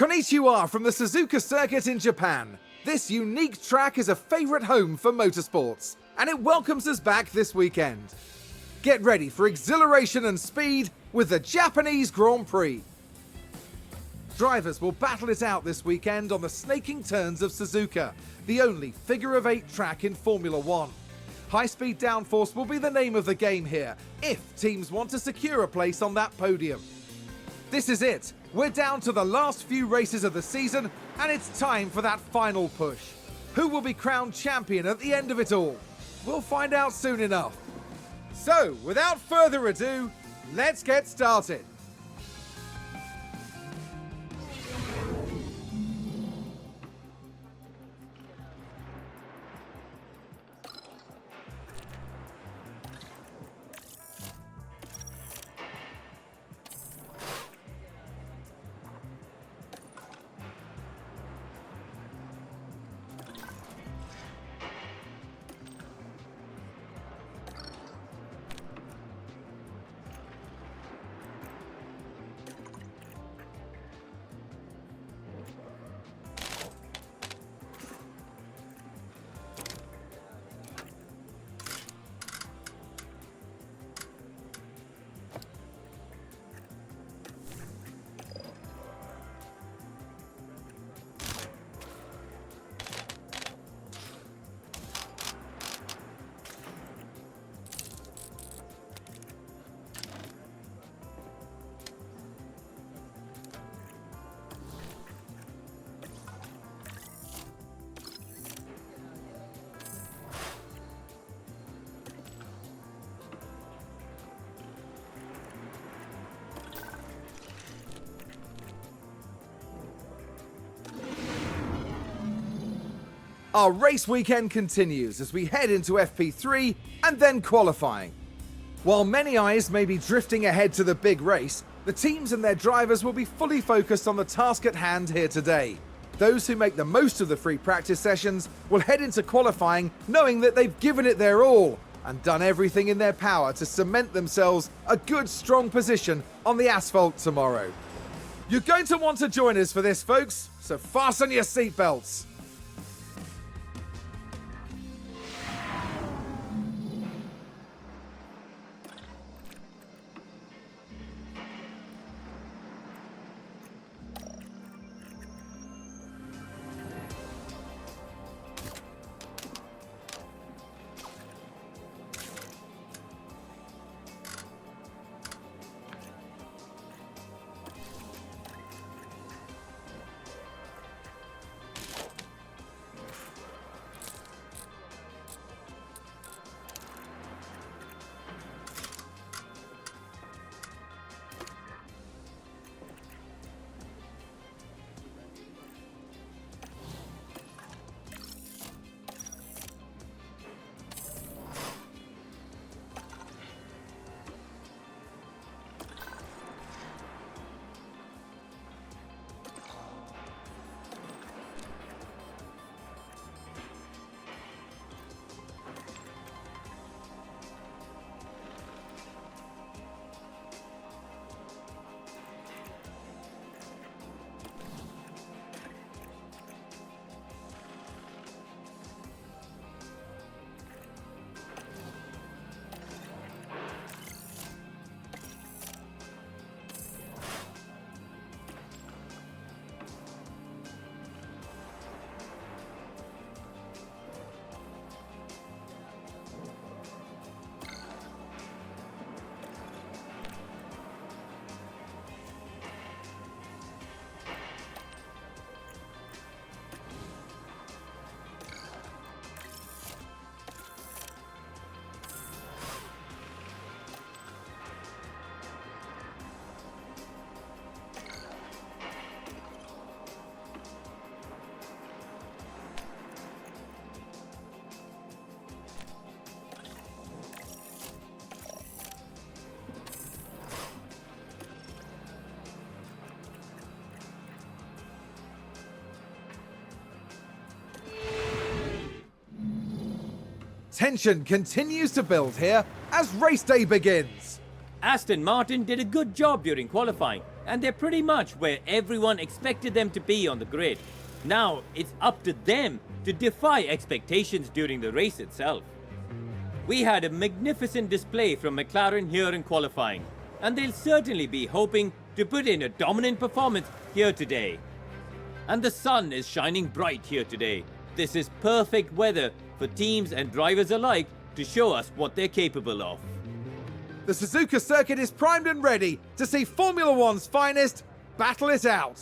Konnichiwa from the Suzuka Circuit in Japan. This unique track is a favourite home for motorsports, and it welcomes us back this weekend. Get ready for exhilaration and speed with the Japanese Grand Prix. Drivers will battle it out this weekend on the snaking turns of Suzuka, the only figure-of-8 track in Formula One. High-speed downforce will be the name of the game here, if teams want to secure a place on that podium. This is it. We're down to the last few races of the season, and it's time for that final push. Who will be crowned champion at the end of it all? We'll find out soon enough. So, without further ado, let's get started. Our race weekend continues as we head into FP3 and then qualifying. While many eyes may be drifting ahead to the big race, the teams and their drivers will be fully focused on the task at hand here today. Those who make the most of the free practice sessions will head into qualifying knowing that they've given it their all and done everything in their power to cement themselves a good strong position on the asphalt tomorrow. You're going to want to join us for this, folks, so fasten your seatbelts. Tension continues to build here as race day begins. Aston Martin did a good job during qualifying. and they're pretty much where everyone expected them to be on the grid. Now, it's up to them to defy expectations during the race itself. We had a magnificent display from McLaren here in qualifying, and they'll certainly be hoping to put in a dominant performance here today. And the sun is shining bright here today. This is perfect weather for teams and drivers alike to show us what they're capable of. The Suzuka circuit is primed and ready to see Formula One's finest battle it out.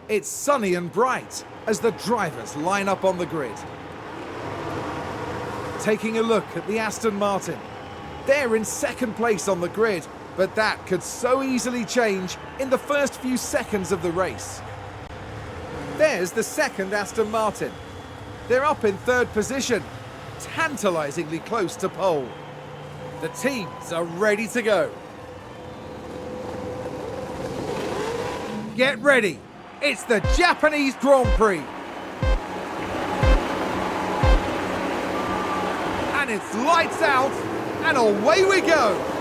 It's sunny and bright as the drivers line up on the grid. Taking a look at the Aston Martin. They're in second place on the grid, but that could so easily change in the first few seconds of the race. There's the second Aston Martin. They're up in third position, tantalizingly close to pole. The teams are ready to go. Get ready. It's the Japanese Grand Prix. And it's lights out, and away we go.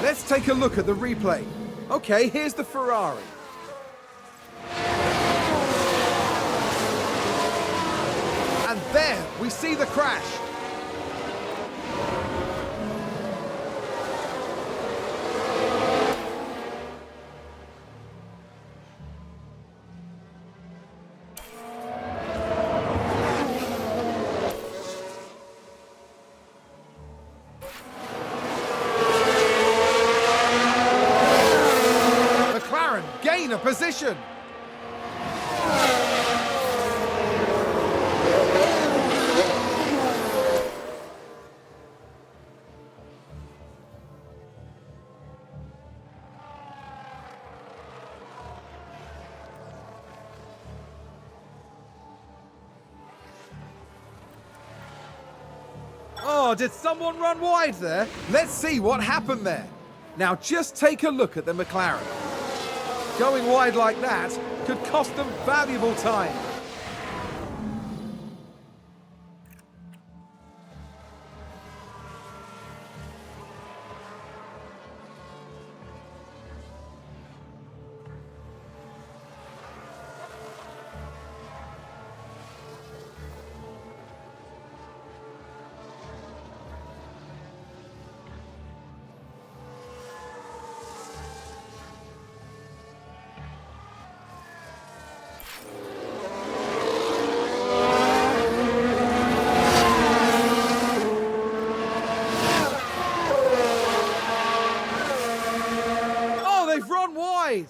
Let's take a look at the replay. Okay, here's the Ferrari. We see the crash. McLaren gain a position. Oh, did someone run wide there? Let's see what happened there. Now just take a look at the McLaren. Going wide like that could cost them valuable time. They've run wide!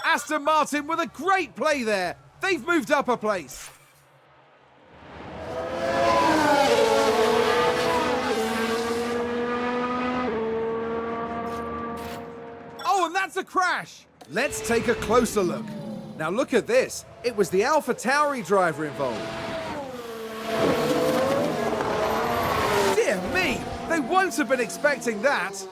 Aston Martin with a great play there. They've moved up a place. Oh, and that's a crash. Let's take a closer look. Now look at this. It was the AlphaTauri driver involved. Dear me, they won't have been expecting that.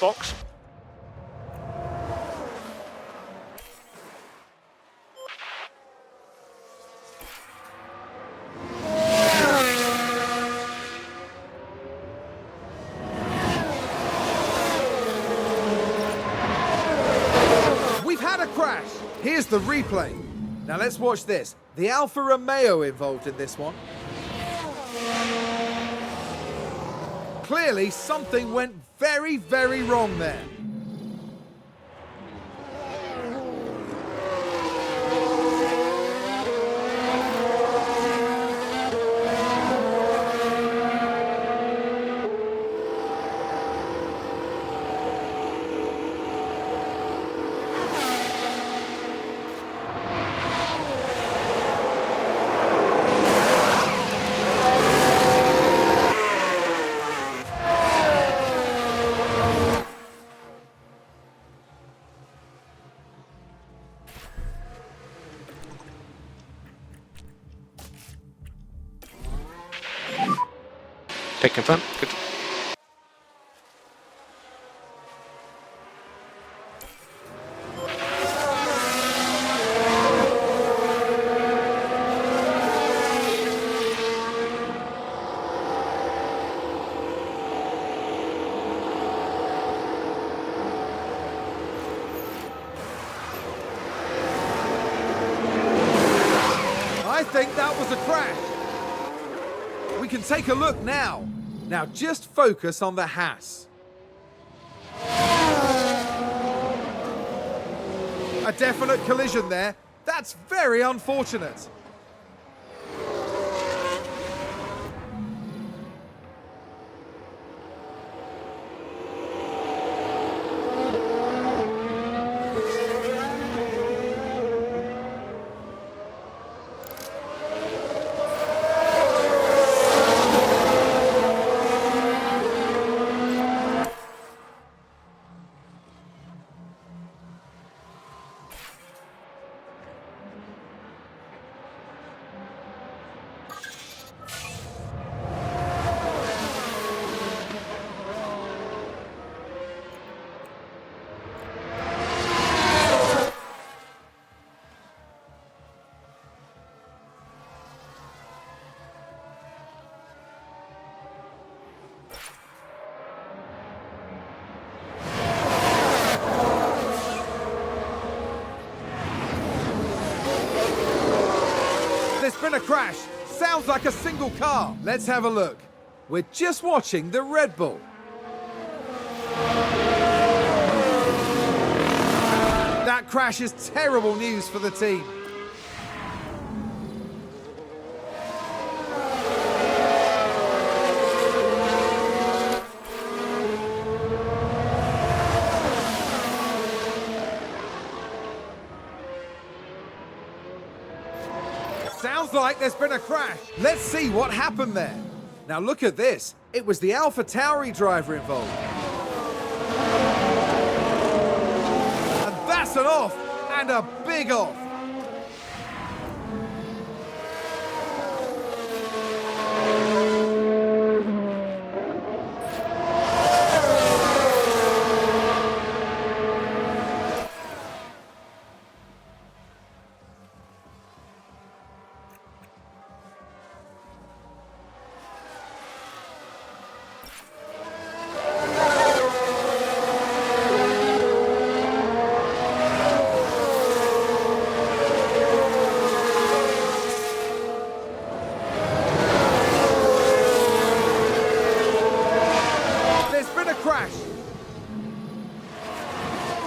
Box. We've had a crash. Here's the replay. Now let's watch this. The Alfa Romeo involved in this one. Clearly, something went very, very wrong there. Pick in front. Good. I think that was a crash. We can take a look now. Now just focus on the Haas. A definite collision there. That's very unfortunate. been a crash. Sounds like a single car. Let's have a look. We're just watching the Red Bull. That crash is terrible news for the team. Sounds like there's been a crash. Let's see what happened there. Now look at this. It was the AlphaTauri driver involved. And that's an off, and a big off.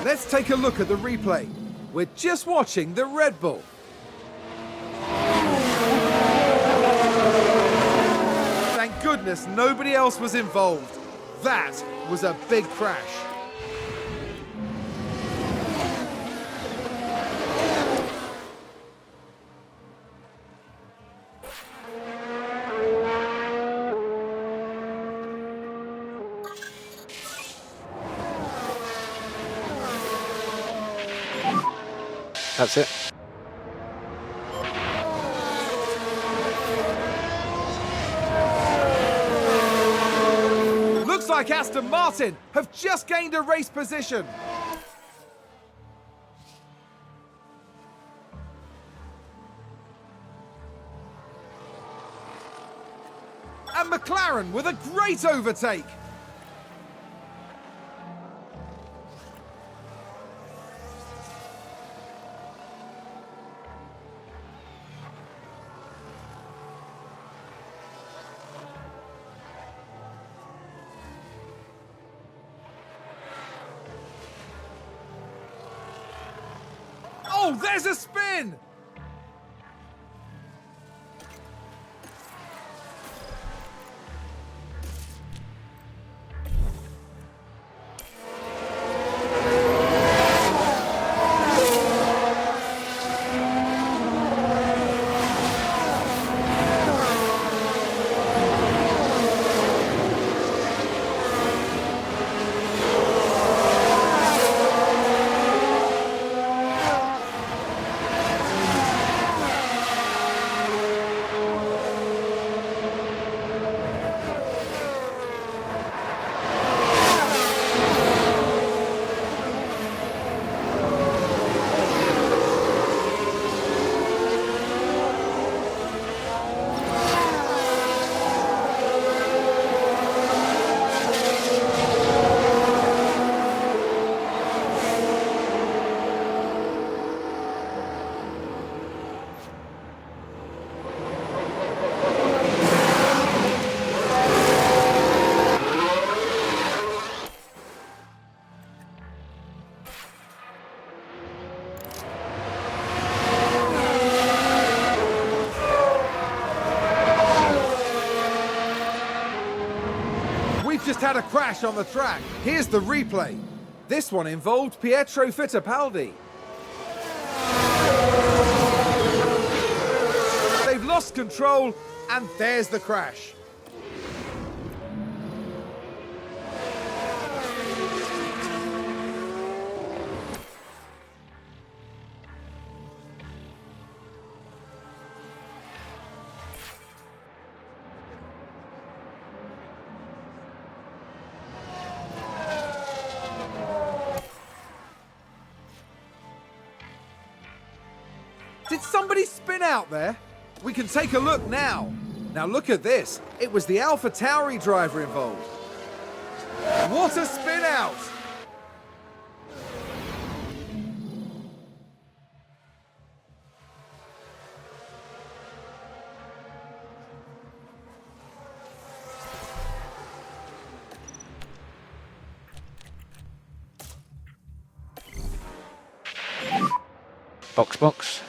Let's take a look at the replay. We're just watching the Red Bull. Thank goodness nobody else was involved. That was a big crash. That's it. Looks like Aston Martin have just gained a race position. And McLaren with a great overtake. Oh, there's a spin! We've just had a crash on the track. Here's the replay. This one involved Pietro Fittipaldi. They've lost control, and there's the crash. Did somebody spin out there? We can take a look now. Now look at this. It was the AlphaTauri driver involved. What a spin out! Box, box.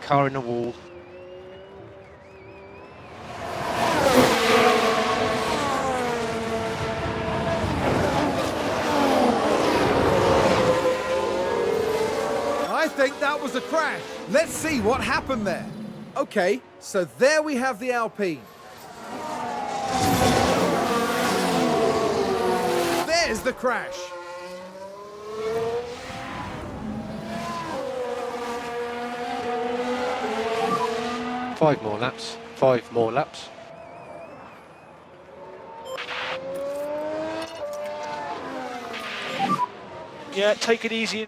Car in the wall. I think that was a crash. Let's see what happened there. Okay, so there we have the Alpine. There's the crash. Five more laps. 5 more laps. Yeah, take it easy.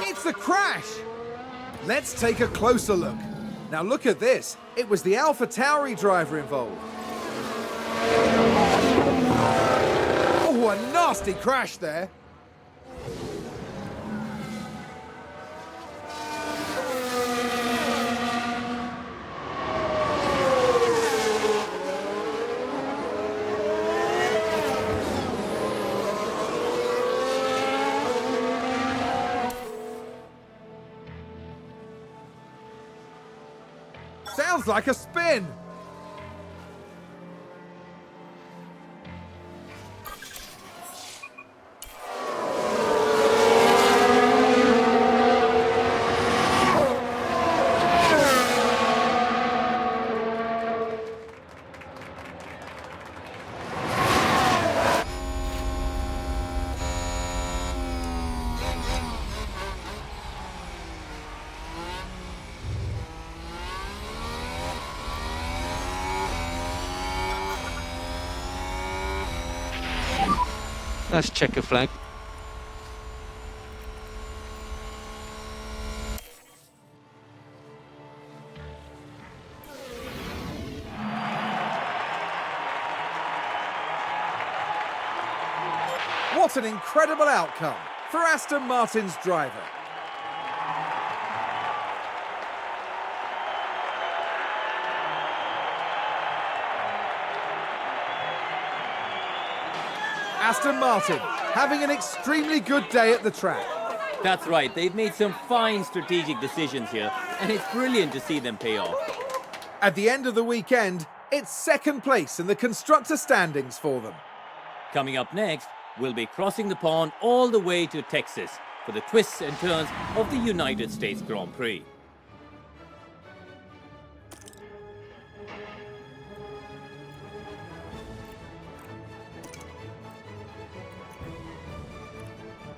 It's a crash. Let's take a closer look. Now look at this. It was the AlphaTauri driver involved. Oh, a nasty crash there. Sounds like a spin. That's checker flag. What an incredible outcome for Aston Martin's driver. Aston Martin having an extremely good day at the track. That's right, they've made some fine strategic decisions here, and it's brilliant to see them pay off. At the end of the weekend, it's second place in the constructor standings for them. Coming up next, we'll be crossing the pond all the way to Texas for the twists and turns of the United States Grand Prix.